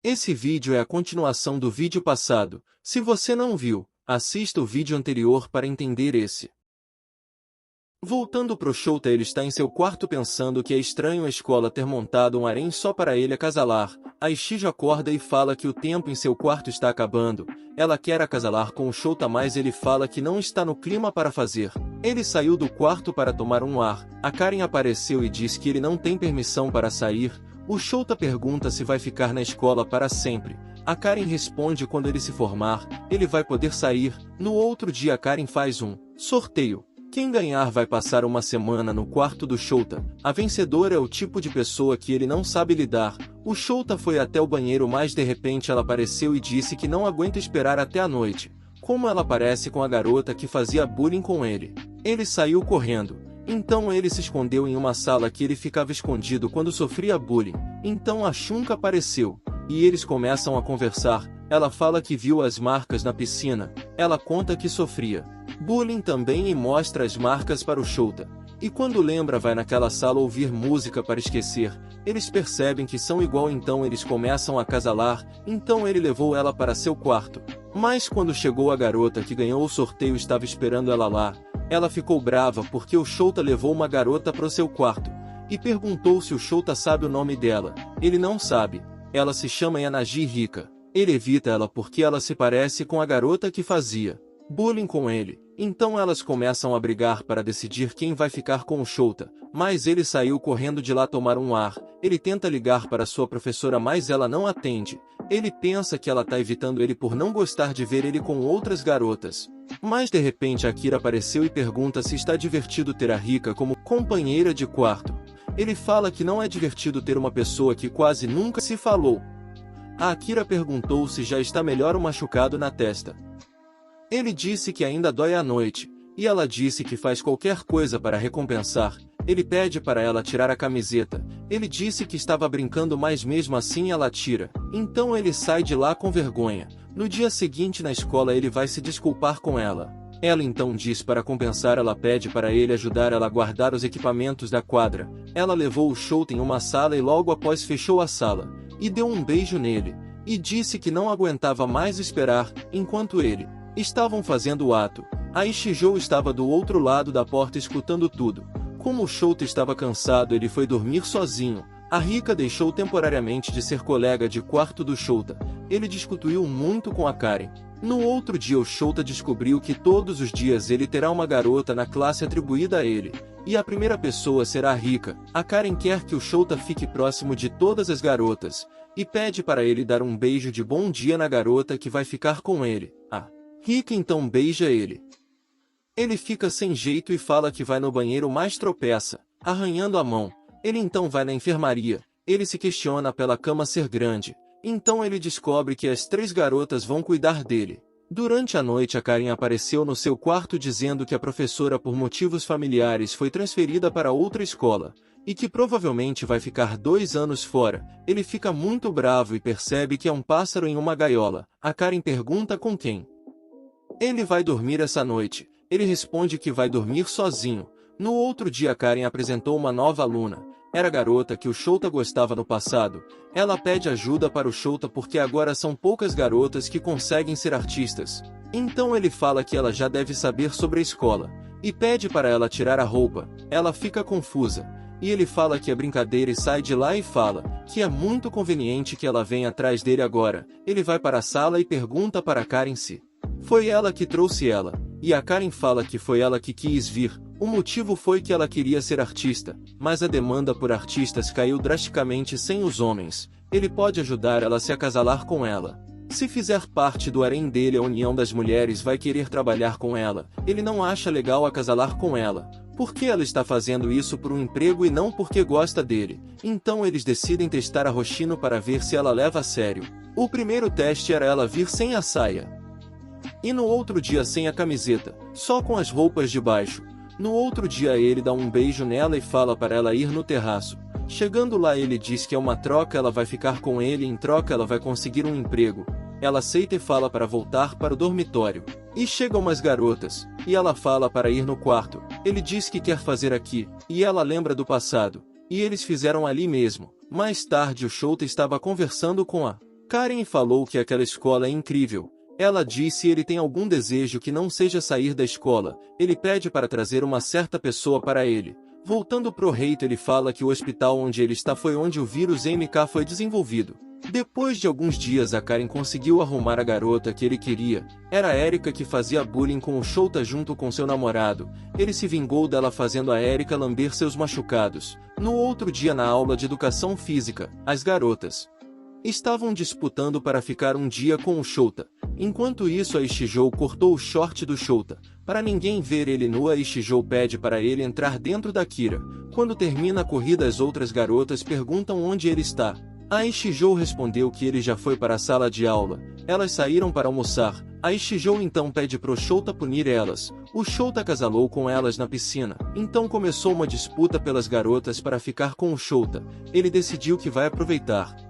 Esse vídeo é a continuação do vídeo passado. Se você não viu, assista o vídeo anterior para entender esse. Voltando pro Shouta, ele está em seu quarto pensando que é estranho a escola ter montado um harém só para ele acasalar. A Shijo acorda e fala que o tempo em seu quarto está acabando. Ela quer acasalar com o Shouta, mas ele fala que não está no clima para fazer. Ele saiu do quarto para tomar um ar. A Karen apareceu e diz que ele não tem permissão para sair. O Shouta pergunta se vai ficar na escola para sempre. A Karen responde que quando ele se formar, ele vai poder sair. No outro dia a Karen faz um sorteio. Quem ganhar vai passar uma semana no quarto do Shouta. A vencedora é o tipo de pessoa que ele não sabe lidar. O Shouta foi até o banheiro, mas de repente ela apareceu e disse que não aguenta esperar até a noite. Como ela aparece com a garota que fazia bullying com ele. Ele saiu correndo. Então ele se escondeu em uma sala que ele ficava escondido quando sofria bullying. Então a Shunka apareceu. E eles começam a conversar. Ela fala que viu as marcas na piscina. Ela conta que sofria bullying também e mostra as marcas para o Shouta. E quando lembra, vai naquela sala ouvir música para esquecer. Eles percebem que são igual, então eles começam a acasalar. Então ele levou ela para seu quarto. Mas quando chegou, a garota que ganhou o sorteio estava esperando ela lá. Ela ficou brava porque o Shouta levou uma garota para o seu quarto. E perguntou se o Shouta sabe o nome dela. Ele não sabe. Ela se chama Yanaji Rika. Ele evita ela porque ela se parece com a garota que fazia bullying com ele. Então elas começam a brigar para decidir quem vai ficar com o Shouta. Mas ele saiu correndo de lá tomar um ar. Ele tenta ligar para sua professora, mas ela não atende. Ele pensa que ela está evitando ele por não gostar de ver ele com outras garotas. Mas de repente a Kira apareceu e pergunta se está divertido ter a Rika como companheira de quarto. Ele fala que não é divertido ter uma pessoa que quase nunca se falou. A Akira perguntou se já está melhor o machucado na testa. Ele disse que ainda dói à noite, e ela disse que faz qualquer coisa para recompensar. Ele pede para ela tirar a camiseta. Ele disse que estava brincando, mas mesmo assim ela tira. Então ele sai de lá com vergonha. No dia seguinte na escola ele vai se desculpar com ela. Ela então diz para compensar, ela pede para ele ajudar ela a guardar os equipamentos da quadra. Ela levou o Shouta em uma sala e logo após fechou a sala. E deu um beijo nele. E disse que não aguentava mais esperar, enquanto estavam fazendo o ato. A Shijo estava do outro lado da porta escutando tudo. Como o Shouta estava cansado, ele foi dormir sozinho. A Rika deixou temporariamente de ser colega de quarto do Shouta. Ele discutiu muito com a Karen. No outro dia o Shouta descobriu que todos os dias ele terá uma garota na classe atribuída a ele. E a primeira pessoa será a Rika. A Karen quer que o Shouta fique próximo de todas as garotas. E pede para ele dar um beijo de bom dia na garota que vai ficar com ele. Rika então beija ele. Ele fica sem jeito e fala que vai no banheiro, mas tropeça, arranhando a mão. Ele então vai na enfermaria. Ele se questiona pela cama ser grande. Então ele descobre que as 3 garotas vão cuidar dele. Durante a noite a Karen apareceu no seu quarto dizendo que a professora por motivos familiares foi transferida para outra escola. E que provavelmente vai ficar 2 anos fora. Ele fica muito bravo e percebe que é um pássaro em uma gaiola. A Karen pergunta com quem ele vai dormir essa noite. Ele responde que vai dormir sozinho. No outro dia a Karen apresentou uma nova aluna. Era a garota que o Shouta gostava no passado. Ela pede ajuda para o Shouta porque agora são poucas garotas que conseguem ser artistas. Então ele fala que ela já deve saber sobre a escola. E pede para ela tirar a roupa. Ela fica confusa. E ele fala que é brincadeira e sai de lá e fala que é muito conveniente que ela venha atrás dele agora. Ele vai para a sala e pergunta para a Karen se foi ela que trouxe ela. E a Karen fala que foi ela que quis vir. O motivo foi que ela queria ser artista, mas a demanda por artistas caiu drasticamente sem os homens. Ele pode ajudar ela a se acasalar com ela. Se fizer parte do harém dele, a União das Mulheres vai querer trabalhar com ela. Ele não acha legal acasalar com ela, porque ela está fazendo isso por um emprego e não porque gosta dele. Então eles decidem testar a Hoshino para ver se ela leva a sério. O primeiro teste era ela vir sem a saia. E no outro dia sem a camiseta, só com as roupas de baixo. No outro dia ele dá um beijo nela e fala para ela ir no terraço. Chegando lá ele diz que é uma troca, ela vai ficar com ele e em troca ela vai conseguir um emprego. Ela aceita e fala para voltar para o dormitório. E chegam umas garotas, e ela fala para ir no quarto. Ele diz que quer fazer aqui, e ela lembra do passado. E eles fizeram ali mesmo. Mais tarde o Shouta estava conversando com a Karen falou que aquela escola é incrível. Ela disse se ele tem algum desejo que não seja sair da escola, ele pede para trazer uma certa pessoa para ele. Voltando pro Reito, ele fala que o hospital onde ele está foi onde o vírus MK foi desenvolvido. Depois de alguns dias, a Karen conseguiu arrumar a garota que ele queria. Era a Erika, que fazia bullying com o Shouta junto com seu namorado. Ele se vingou dela fazendo a Erika lamber seus machucados. No outro dia, na aula de educação física, as garotas estavam disputando para ficar um dia com o Shouta. Enquanto isso, a Ishijou cortou o short do Shouta. Para ninguém ver ele nu, a Ishijou pede para ele entrar dentro da Kira. Quando termina a corrida, as outras garotas perguntam onde ele está. A Ishijou respondeu que ele já foi para a sala de aula. Elas saíram para almoçar. A Ishijou então pede pro Shouta punir elas. O Shouta acasalou com elas na piscina. Então começou uma disputa pelas garotas para ficar com o Shouta. Ele decidiu que vai aproveitar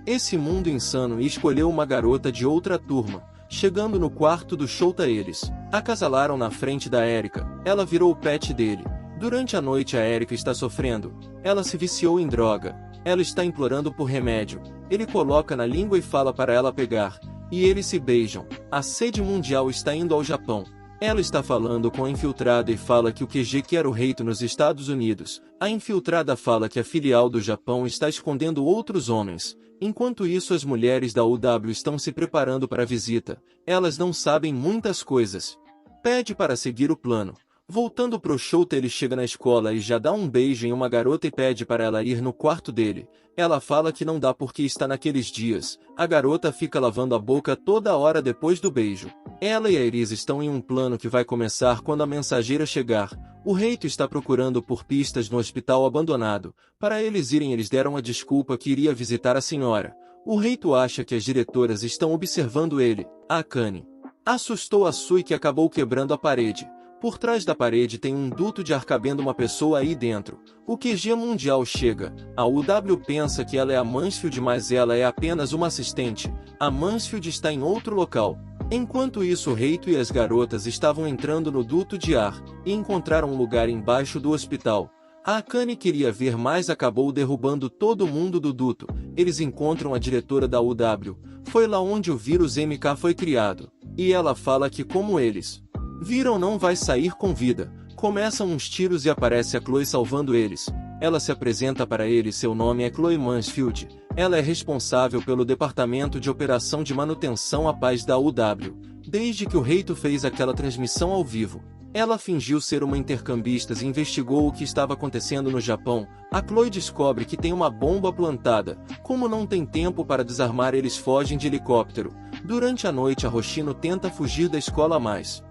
esse mundo insano e escolheu uma garota de outra turma. Chegando no quarto do Shouta, eles acasalaram na frente da Erika. Ela virou o pet dele. Durante a noite, a Erika está sofrendo. Ela se viciou em droga. Ela está implorando por remédio. Ele coloca na língua e fala para ela pegar. E eles se beijam. A sede mundial está indo ao Japão. Ela está falando com a infiltrada e fala que o QG quer o Reito nos Estados Unidos. A infiltrada fala que a filial do Japão está escondendo outros homens. Enquanto isso, as mulheres da UW estão se preparando para a visita. Elas não sabem muitas coisas. Pede para seguir o plano. Voltando pro Shouta, ele chega na escola e já dá um beijo em uma garota e pede para ela ir no quarto dele. Ela fala que não dá porque está naqueles dias. A garota fica lavando a boca toda hora depois do beijo. Ela e a Erisa estão em um plano que vai começar quando a mensageira chegar. O Reito está procurando por pistas no hospital abandonado. Para eles irem, eles deram a desculpa que iria visitar a senhora. O Reito acha que as diretoras estão observando ele. A Akane assustou a Sui, que acabou quebrando a parede. Por trás da parede tem um duto de ar cabendo uma pessoa aí dentro. O QG mundial chega. A UW pensa que ela é a Mansfield, mas ela é apenas uma assistente. A Mansfield está em outro local. Enquanto isso, o Reito e as garotas estavam entrando no duto de ar e encontraram um lugar embaixo do hospital. A Akane queria ver, mas acabou derrubando todo mundo do duto. Eles encontram a diretora da UW. Foi lá onde o vírus MK foi criado. E ela fala que, como eles viram, não vai sair com vida. Começam uns tiros e aparece a Chloe salvando eles. Ela se apresenta para eles, seu nome é Chloe Mansfield. Ela é responsável pelo departamento de operação de manutenção à paz da UW. Desde que o Reito fez aquela transmissão ao vivo, ela fingiu ser uma intercambista e investigou o que estava acontecendo no Japão. A Chloe descobre que tem uma bomba plantada. Como não tem tempo para desarmar, eles fogem de helicóptero. Durante a noite, a Hoshino tenta fugir da escola, mas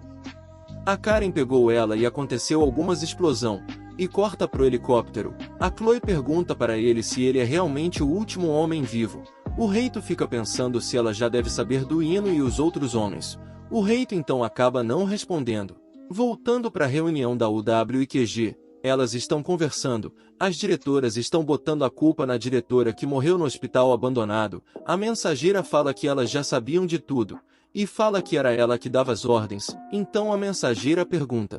a Karen pegou ela e aconteceu algumas explosão, e corta pro helicóptero. A Chloe pergunta para ele se ele é realmente o último homem vivo. O Reito fica pensando se ela já deve saber do Ino e os outros homens. O Reito então acaba não respondendo. Voltando para a reunião da UW e QG, elas estão conversando. As diretoras estão botando a culpa na diretora que morreu no hospital abandonado. A mensageira fala que elas já sabiam de tudo. E fala que era ela que dava as ordens. Então a mensageira pergunta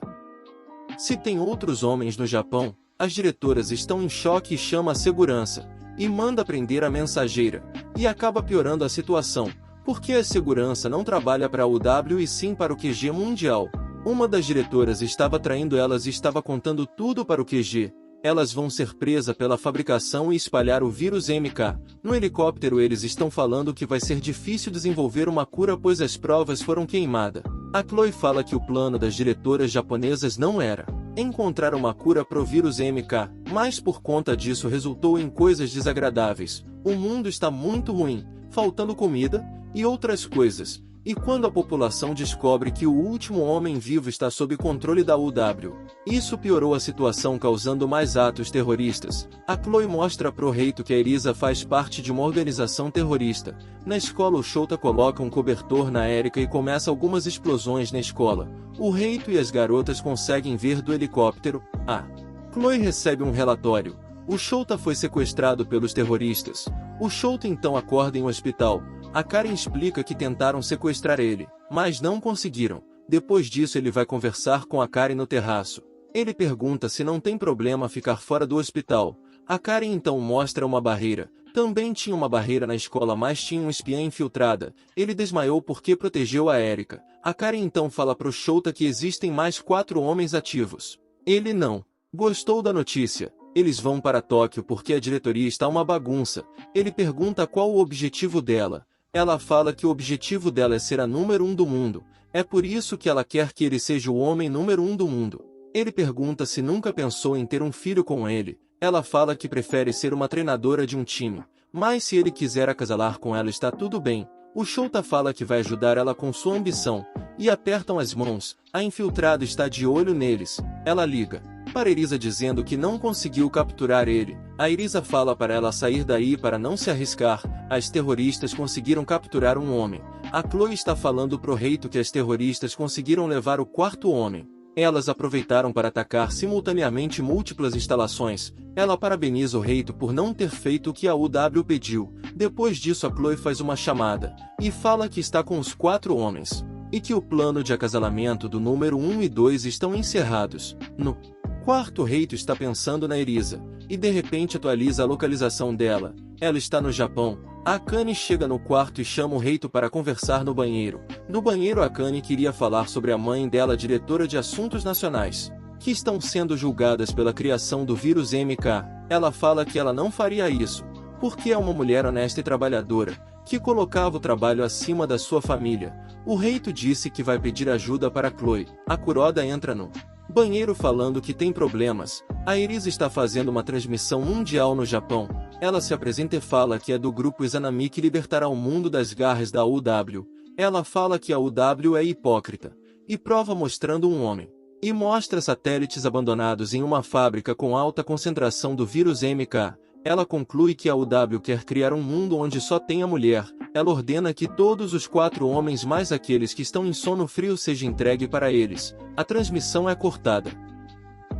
se tem outros homens no Japão. As diretoras estão em choque e chama a segurança e manda prender a mensageira. E acaba piorando a situação, porque a segurança não trabalha para a UW e sim para o QG mundial. Uma das diretoras estava traindo elas e estava contando tudo para o QG. Elas vão ser presas pela fabricação e espalhar o vírus MK. No helicóptero, eles estão falando que vai ser difícil desenvolver uma cura, pois as provas foram queimadas. A Chloe fala que o plano das diretoras japonesas não era encontrar uma cura pro vírus MK, mas por conta disso resultou em coisas desagradáveis. O mundo está muito ruim, faltando comida e outras coisas. E quando a população descobre que o último homem vivo está sob controle da UW, isso piorou a situação, causando mais atos terroristas. A Chloe mostra pro Reito que a Erisa faz parte de uma organização terrorista. Na escola, o Shouta coloca um cobertor na Erika e começa algumas explosões na escola. O Reito e as garotas conseguem ver do helicóptero. A Chloe recebe um relatório. O Shouta foi sequestrado pelos terroristas. O Shouta então acorda em um hospital. A Karen explica que tentaram sequestrar ele, mas não conseguiram. Depois disso, ele vai conversar com a Karen no terraço. Ele pergunta se não tem problema ficar fora do hospital. A Karen então mostra uma barreira. Também tinha uma barreira na escola, mas tinha um espiã infiltrada. Ele desmaiou porque protegeu a Erika. A Karen então fala pro Shouta que existem mais 4 homens ativos. Ele não gostou da notícia. Eles vão para Tóquio porque a diretoria está uma bagunça. Ele pergunta qual o objetivo dela. Ela fala que o objetivo dela é ser a número 1 do mundo. É por isso que ela quer que ele seja o homem número 1 do mundo. Ele pergunta se nunca pensou em ter um filho com ele. Ela fala que prefere ser uma treinadora de um time. Mas se ele quiser acasalar com ela está tudo bem. O Shouta fala que vai ajudar ela com sua ambição. E apertam as mãos. A infiltrada está de olho neles. Ela liga para Erisa dizendo que não conseguiu capturar ele. A Erisa fala para ela sair daí para não se arriscar. As terroristas conseguiram capturar um homem. A Chloe está falando pro Reito que as terroristas conseguiram levar o 4º homem. Elas aproveitaram para atacar simultaneamente múltiplas instalações. Ela parabeniza o Reito por não ter feito o que a UW pediu. Depois disso a Chloe faz uma chamada e fala que está com os 4 homens. E que o plano de acasalamento do número 1 e 2 estão encerrados. No quarto, o Reito está pensando na Erisa. E de repente atualiza a localização dela. Ela está no Japão. A Akane chega no quarto e chama o Reito para conversar no banheiro. No banheiro a Akane queria falar sobre a mãe dela, diretora de assuntos nacionais, que estão sendo julgadas pela criação do vírus MK. Ela fala que ela não faria isso, porque é uma mulher honesta e trabalhadora, que colocava o trabalho acima da sua família. O Reito disse que vai pedir ajuda para Chloe. A Kuroda entra no banheiro falando que tem problemas. A Erisa está fazendo uma transmissão mundial no Japão. Ela se apresenta e fala que é do grupo Izanami que libertará o mundo das garras da UW. Ela fala que a UW é hipócrita. E prova mostrando um homem. E mostra satélites abandonados em uma fábrica com alta concentração do vírus MK. Ela conclui que a UW quer criar um mundo onde só tenha mulher. Ela ordena que todos os 4 homens mais aqueles que estão em sono frio seja entregue para eles. A transmissão é cortada.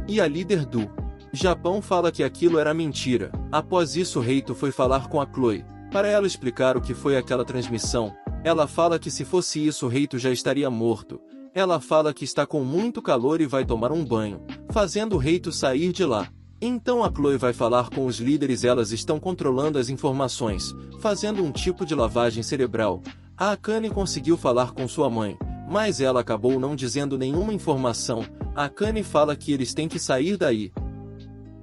E a líder do Japão fala que aquilo era mentira. Após isso o Reito foi falar com a Chloe, para ela explicar o que foi aquela transmissão. Ela fala que se fosse isso o Reito já estaria morto. Ela fala que está com muito calor e vai tomar um banho, fazendo o Reito sair de lá. Então a Chloe vai falar com os líderes, elas estão controlando as informações, fazendo um tipo de lavagem cerebral. A Akane conseguiu falar com sua mãe, mas ela acabou não dizendo nenhuma informação. A Akane fala que eles têm que sair daí.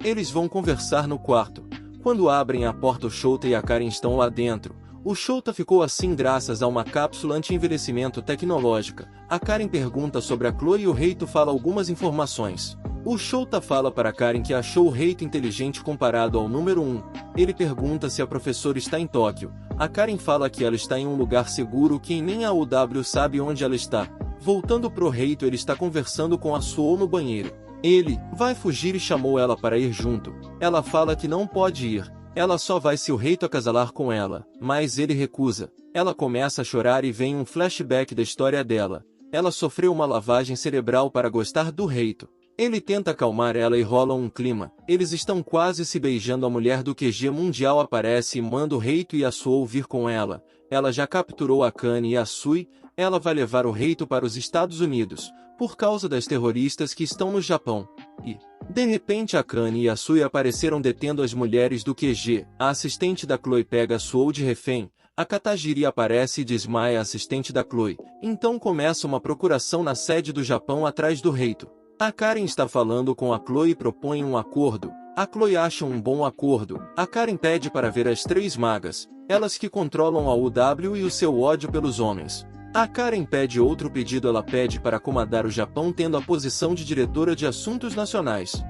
Eles vão conversar no quarto. Quando abrem a porta o Shouta e a Karen estão lá dentro. O Shouta ficou assim graças a uma cápsula anti-envelhecimento tecnológica. A Karen pergunta sobre a Chloe e o Reito fala algumas informações. O Shouta fala para Karen que achou o Reito inteligente comparado ao número 1. Ele pergunta se a professora está em Tóquio. A Karen fala que ela está em um lugar seguro que nem a UW sabe onde ela está. Voltando pro Reito, ele está conversando com a Suou no banheiro. Ele vai fugir e chamou ela para ir junto. Ela fala que não pode ir. Ela só vai se o Reito acasalar com ela, mas ele recusa. Ela começa a chorar e vem um flashback da história dela. Ela sofreu uma lavagem cerebral para gostar do Reito. Ele tenta acalmar ela e rola um clima. Eles estão quase se beijando. A mulher do QG mundial aparece e manda o Reito e a Suou vir com ela. Ela já capturou a Akane e a Sui. Ela vai levar o Reito para os Estados Unidos, por causa das terroristas que estão no Japão. E, de repente, a Akane e a Sui apareceram detendo as mulheres do QG. A assistente da Chloe pega a Suou de refém. A Katajiri aparece e desmaia a assistente da Chloe. Então começa uma procuração na sede do Japão atrás do Reito. A Karen está falando com a Chloe e propõe um acordo. A Chloe acha um bom acordo. A Karen pede para ver as 3 magas, elas que controlam a UW e o seu ódio pelos homens. A Karen pede outro pedido, ela pede para comandar o Japão tendo a posição de diretora de assuntos nacionais.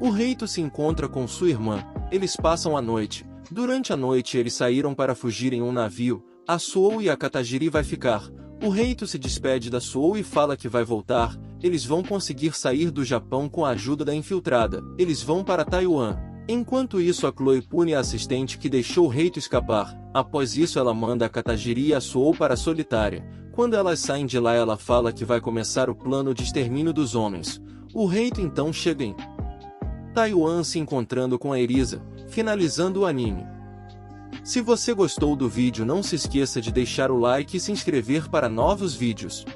O Reito se encontra com sua irmã, eles passam a noite. Durante a noite eles saíram para fugir em um navio. A Suou e a Katajiri vai ficar. O Reito se despede da Suou e fala que vai voltar. Eles vão conseguir sair do Japão com a ajuda da infiltrada. Eles vão para Taiwan. Enquanto isso a Chloe pune a assistente que deixou o Reito escapar. Após isso ela manda a Katajiri e a Suou para a solitária. Quando elas saem de lá ela fala que vai começar o plano de extermínio dos homens. O Reito então chega em Taiwan se encontrando com a Erisa, finalizando o anime. Se você gostou do vídeo não se esqueça de deixar o like e se inscrever para novos vídeos.